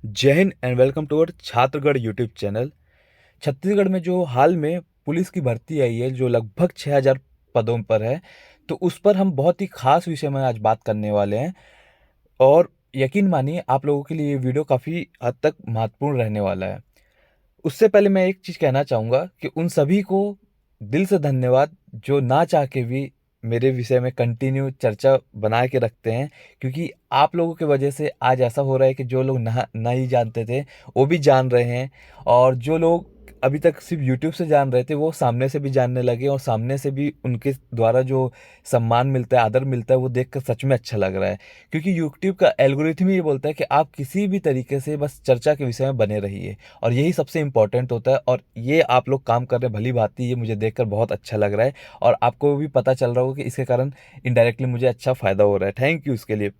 जय हिंद and welcome to our Chhattisgarh YouTube channel. Chhattisgarh में जो हाल में पुलिस की भर्ती आई है जो लगभग 6000 पदों पर है, तो उस पर हम बहुत ही खास विषय में आज बात करने वाले हैं। और यकीन मानिए आप लोगों के लिए ये वीडियो काफ़ी हद तक महत्वपूर्ण रहने वाला है। उससे पहले मैं एक चीज़ कहना चाहूँगा कि उन सभी को दिल से धन्यवाद जो ना चाह के भी मेरे विषय में कंटिन्यू चर्चा बना के रखते हैं, क्योंकि आप लोगों की वजह से आज ऐसा हो रहा है कि जो लोग ना नहीं जानते थे वो भी जान रहे हैं, और जो लोग अभी तक सिर्फ यूट्यूब से जान रहे थे वो सामने से भी जानने लगे, और सामने से भी उनके द्वारा जो सम्मान मिलता है, आदर मिलता है, वो देखकर सच में अच्छा लग रहा है। क्योंकि यूट्यूब का एल्गोरिथम ही ये बोलता है कि आप किसी भी तरीके से बस चर्चा के विषय में बने रहिए, और यही सबसे इम्पोर्टेंट होता है। और ये आप लोग काम कर रहे हैं भली भांति, ये मुझे देखकर बहुत अच्छा लग रहा है, और आपको भी पता चल रहा होगा कि इसके कारण इनडायरेक्टली मुझे अच्छा फ़ायदा हो रहा है। थैंक यू इसके लिए।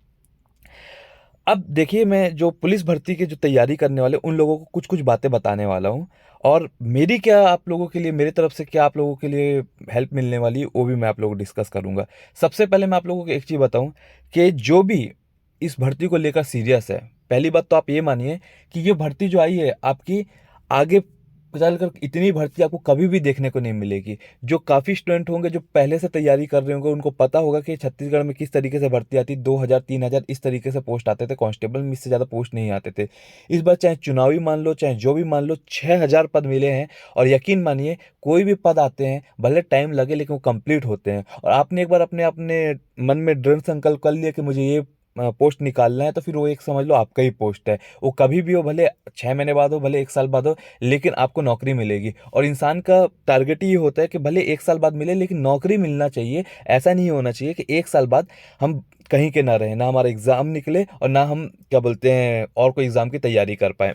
अब देखिए, मैं जो पुलिस भर्ती की जो तैयारी करने वाले उन लोगों को कुछ कुछ बातें बताने वाला हूँ, और मेरी क्या आप लोगों के लिए, मेरी तरफ से क्या आप लोगों के लिए हेल्प मिलने वाली है वो भी मैं आप लोगों को डिस्कस करूँगा। सबसे पहले मैं आप लोगों को एक चीज़ बताऊँ कि जो भी इस भर्ती को लेकर सीरियस है, पहली बात तो आप ये मानिए कि ये भर्ती जो आई है आपकी आगे चलकर इतनी भर्ती आपको कभी भी देखने को नहीं मिलेगी। जो काफ़ी स्टूडेंट होंगे जो पहले से तैयारी कर रहे होंगे उनको पता होगा कि छत्तीसगढ़ में किस तरीके से भर्ती आती, 2000 3000 इस तरीके से पोस्ट आते थे, कांस्टेबल में इससे ज़्यादा पोस्ट नहीं आते थे। इस बार चाहे चुनावी मान लो चाहे जो भी मान लो, 6000 पद मिले हैं। और यकीन मानिए कोई भी पद आते हैं भले टाइम लगे लेकिन वो कंप्लीट होते हैं। और आपने एक बार अपने अपने मन में दृढ़ संकल्प कर लिया कि मुझे ये पोस्ट निकालना है, तो फिर वो एक समझ लो आपका ही पोस्ट है। वो कभी भी हो, भले 6 महीने बाद हो, भले 1 साल बाद हो, लेकिन आपको नौकरी मिलेगी। और इंसान का टारगेट ये होता है कि भले 1 साल बाद मिले लेकिन नौकरी मिलना चाहिए। ऐसा नहीं होना चाहिए कि 1 साल बाद हम कहीं के ना रहें, ना हमारा एग्ज़ाम निकले और ना हम क्या बोलते हैं और कोई एग्ज़ाम की तैयारी कर पाए।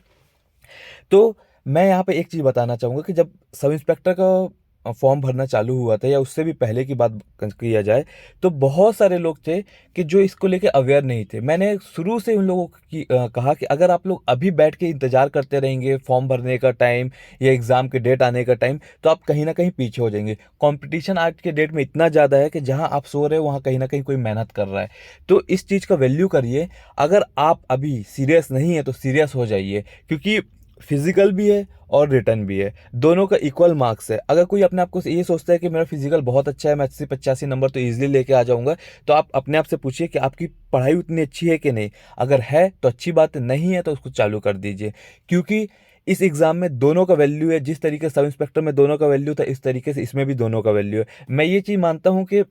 तो मैं यहाँ पे एक चीज़ बताना चाहूँगा कि जब सब इंस्पेक्टर का फॉर्म भरना चालू हुआ था, या उससे भी पहले की बात किया जाए, तो बहुत सारे लोग थे कि जो इसको लेके अवेयर नहीं थे। मैंने शुरू से उन लोगों की कहा कि अगर आप लोग अभी बैठ के इंतज़ार करते रहेंगे फॉर्म भरने का टाइम या एग्ज़ाम के डेट आने का टाइम, तो आप कहीं ना कहीं पीछे हो जाएंगे। कंपटीशन आज के डेट में इतना ज़्यादा है कि जहाँ आप सो रहे हो वहाँ कहीं ना कहीं कोई मेहनत कर रहा है। तो इस चीज़ का वैल्यू करिए। अगर आप अभी सीरियस नहीं है तो सीरियस हो जाइए, क्योंकि फिजिकल भी है और रिटर्न भी है, दोनों का इक्वल मार्क्स है। अगर कोई अपने आप को ये सोचता है कि मेरा फिजिकल बहुत अच्छा है, मैं 80 85 नंबर तो इजीली लेके आ जाऊंगा, तो आप अपने आप से पूछिए कि आपकी पढ़ाई उतनी अच्छी है कि नहीं। अगर है तो अच्छी बात है, नहीं है तो उसको चालू कर दीजिए। क्योंकि इस एग्जाम में दोनों का वैल्यू है। जिस तरीके से सब इंस्पेक्टर में दोनों का वैल्यू था, इस तरीके से इसमें भी दोनों का वैल्यू है। मैं ये चीज़ मानता हूँ कि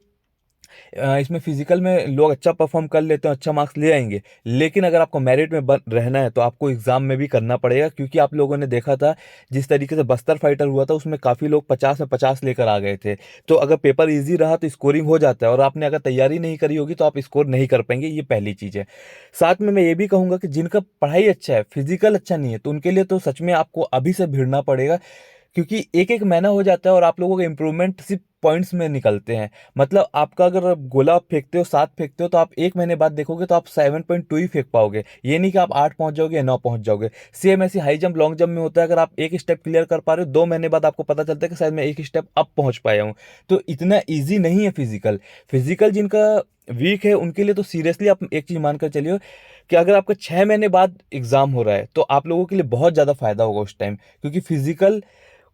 इसमें फिजिकल में लोग अच्छा परफॉर्म कर लेते हैं, अच्छा मार्क्स ले आएंगे, लेकिन अगर आपको मेरिट में रहना है तो आपको एग्जाम में भी करना पड़ेगा। क्योंकि आप लोगों ने देखा था जिस तरीके से बस्तर फाइटर हुआ था, उसमें काफ़ी लोग 50 में 50 लेकर आ गए थे। तो अगर पेपर ईजी रहा तो स्कोरिंग हो जाता है, और आपने अगर तैयारी नहीं करी होगी तो आप स्कोर नहीं कर पाएंगे। ये पहली चीज़ है। साथ में मैं ये भी कहूँगा कि जिनका पढ़ाई अच्छा है, फिजिकल अच्छा नहीं है, तो उनके लिए तो सच में आपको अभी से भिड़ना पड़ेगा। क्योंकि एक एक महीना हो जाता है और आप लोगों के इम्प्रूवमेंट सिर्फ पॉइंट्स में निकलते हैं। मतलब आपका अगर गोला आप फेंकते हो 7 फेंकते हो, तो आप 1 महीने बाद देखोगे तो आप 7.2 ही फेंक पाओगे। ये नहीं कि आप 8 पहुंच जाओगे या 9 पहुंच जाओगे। सेम ऐसी हाई जंप लॉन्ग जंप में होता है, अगर आप एक स्टेप क्लियर कर पा रहे हो, 2 महीने बाद आपको पता चलता है कि शायद मैं एक स्टेप अप पहुंच पाया हूँ। तो इतना ईजी नहीं है फिजिकल। फिजिकल जिनका वीक है उनके लिए तो सीरियसली आप एक चीज मानकर चलिए कि अगर आपका 6 महीने बाद एग्जाम हो रहा है तो आप लोगों के लिए बहुत ज़्यादा फायदा होगा उस टाइम। क्योंकि फिजिकल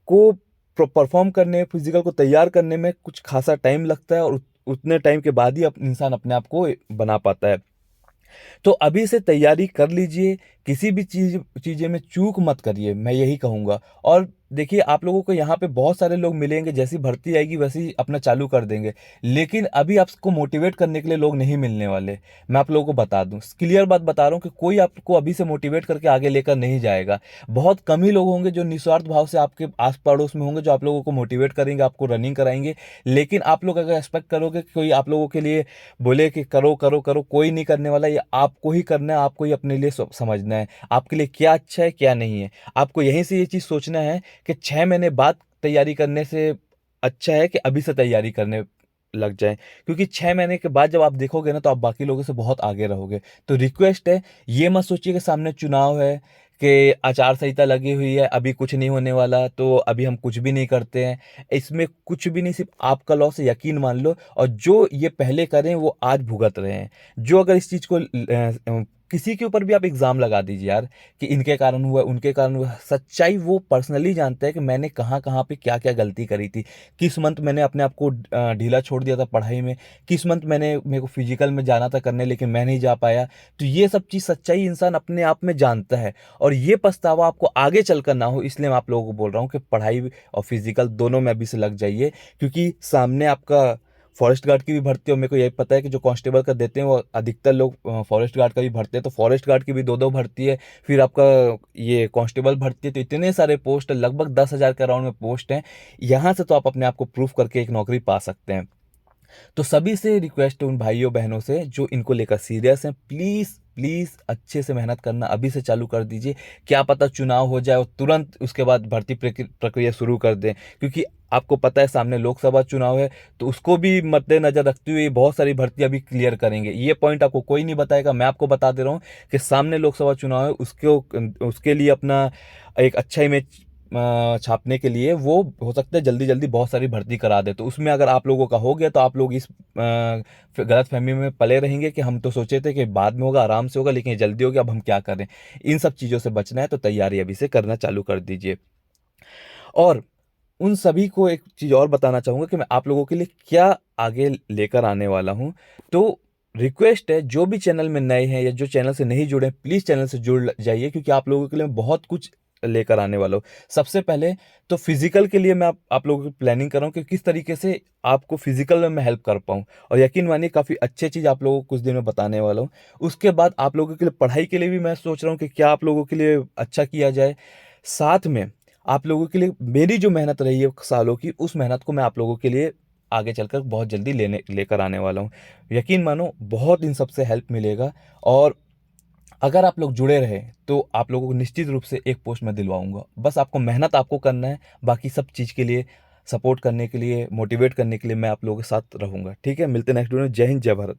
को परफॉर्म करने, फिजिकल को तैयार करने में कुछ खासा टाइम लगता है, और उतने टाइम के बाद ही इंसान अपने आप को बना पाता है। तो अभी से तैयारी कर लीजिए। किसी भी चीज़ें में चूक मत करिए, मैं यही कहूँगा। और देखिए, आप लोगों को यहाँ पे बहुत सारे लोग मिलेंगे, जैसी भर्ती आएगी वैसे ही अपना चालू कर देंगे, लेकिन अभी आपको मोटिवेट करने के लिए लोग नहीं मिलने वाले। मैं आप लोगों को बता दूं, क्लियर बात बता रहा हूँ कि कोई आपको अभी से मोटिवेट करके आगे लेकर नहीं जाएगा। बहुत कम ही लोग होंगे जो निस्वार्थ भाव से आपके आस पड़ोस में होंगे, जो आप लोगों को मोटिवेट करेंगे, आपको रनिंग कराएंगे। लेकिन आप लोग अगर एक्सपेक्ट करोगे कि कोई आप लोगों के लिए बोले कि करो करो करो, कोई नहीं करने वाला। ये आपको ही करना है, आपको ही अपने लिए समझना है आपके लिए क्या अच्छा है क्या नहीं है। आपको यहीं से ये चीज़ सोचना है कि 6 महीने बाद तैयारी करने से अच्छा है कि अभी से तैयारी करने लग जाए। क्योंकि 6 महीने के बाद जब आप देखोगे ना, तो आप बाकी लोगों से बहुत आगे रहोगे। तो रिक्वेस्ट है, ये मत सोचिए कि सामने चुनाव है, कि आचार संहिता लगी हुई है, अभी कुछ नहीं होने वाला तो अभी हम कुछ भी नहीं करते हैं। इसमें कुछ भी नहीं, सिर्फ आपका लॉस है, यकीन मान लो। और जो ये पहले करें वो आज भुगत रहे हैं। जो अगर इस चीज़ को किसी के ऊपर भी आप इल्ज़ाम लगा दीजिए यार कि इनके कारण हुआ, उनके कारण हुआ। सच्चाई वो पर्सनली जानता है कि मैंने कहाँ-कहाँ पे क्या-क्या गलती करी थी। किस मंथ मैंने अपने आप को ढीला छोड़ दिया था पढ़ाई में, किस मंथ मेरे को फिज़िकल में जाना था करने लेकिन मैं नहीं जा पाया। तो ये सब चीज़ सच्चाई इंसान अपने आप में जानता है और ये पछतावा आपको आगे चलकर ना हो, इसलिए मैं आप लोगों को बोल रहा हूँ कि पढ़ाई और फिज़िकल दोनों में अभी से लग जाइए, क्योंकि सामने आपका फॉरेस्ट गार्ड की भी भर्ती हो। मेरे को यही पता है कि जो कांस्टेबल का देते हैं वो अधिकतर लोग फॉरेस्ट गार्ड का भी भरते हैं, तो फॉरेस्ट गार्ड की भी 2-2 भर्ती है। फिर आपका ये कांस्टेबल भर्ती है, तो इतने सारे पोस्ट है, लगभग 10,000 के अराउंड में पोस्ट हैं। यहाँ से तो आप अपने आप को प्रूफ करके एक नौकरी पा सकते हैं। तो सभी से रिक्वेस्ट है उन भाइयों बहनों से जो इनको लेकर सीरियस हैं, प्लीज़ प्लीज़ अच्छे से मेहनत करना अभी से चालू कर दीजिए। क्या पता चुनाव हो जाए और तुरंत उसके बाद भर्ती प्रक्रिया शुरू कर दें, क्योंकि आपको पता है सामने लोकसभा चुनाव है, तो उसको भी मद्देनज़र रखते हुए बहुत सारी भर्ती अभी क्लियर करेंगे। ये पॉइंट आपको कोई नहीं बताएगा, मैं आपको बता दे रहा हूँ कि सामने लोकसभा चुनाव है, उसके लिए अपना एक अच्छा इमेज छापने के लिए वो हो सकता है जल्दी-जल्दी बहुत सारी भर्ती करा दे। तो उसमें अगर आप लोगों का हो गया तो आप लोग इस गलतफ़हमी में पले रहेंगे कि हम तो सोचे थे कि बाद में होगा, आराम से होगा, लेकिन ये जल्दी हो गया, अब हम क्या करें? इन सब चीज़ों से बचना है तो तैयारी अभी से करना चालू कर दीजिए। और उन सभी को एक चीज़ और बताना चाहूँगा कि मैं आप लोगों के लिए क्या आगे लेकर आने वाला हूँ। तो रिक्वेस्ट है, जो भी चैनल में नए हैं या जो चैनल से नहीं जुड़े हैं, प्लीज़ चैनल से जुड़ जाइए, क्योंकि आप लोगों के लिए मैं बहुत कुछ लेकर आने वाला हूँ। सबसे पहले तो फिज़िकल के लिए मैं आप लोगों की प्लानिंग कर रहा हूँ कि किस तरीके से आपको फिज़िकल में मैं हेल्प कर पाऊँ, और यकीन मानिए काफ़ी अच्छी चीज़ आप लोगों को कुछ दिन में बताने वाला हूँ। उसके बाद आप लोगों के लिए पढ़ाई के लिए भी मैं सोच रहा हूँ कि क्या आप लोगों के लिए अच्छा किया जाए। साथ में आप लोगों के लिए मेरी जो मेहनत रही है सालों की, उस मेहनत को मैं आप लोगों के लिए आगे चलकर बहुत जल्दी लेकर आने वाला हूँ। यकीन मानो बहुत इन सब से हेल्प मिलेगा, और अगर आप लोग जुड़े रहे तो आप लोगों को निश्चित रूप से एक पोस्ट मैं दिलवाऊँगा। बस आपको मेहनत आपको करना है, बाकी सब चीज़ के लिए सपोर्ट करने के लिए, मोटिवेट करने के लिए मैं आप लोगों के साथ रहूँगा। ठीक है? मिलते हैं नेक्स्ट वीडियो में। जय हिंद, जय भारत।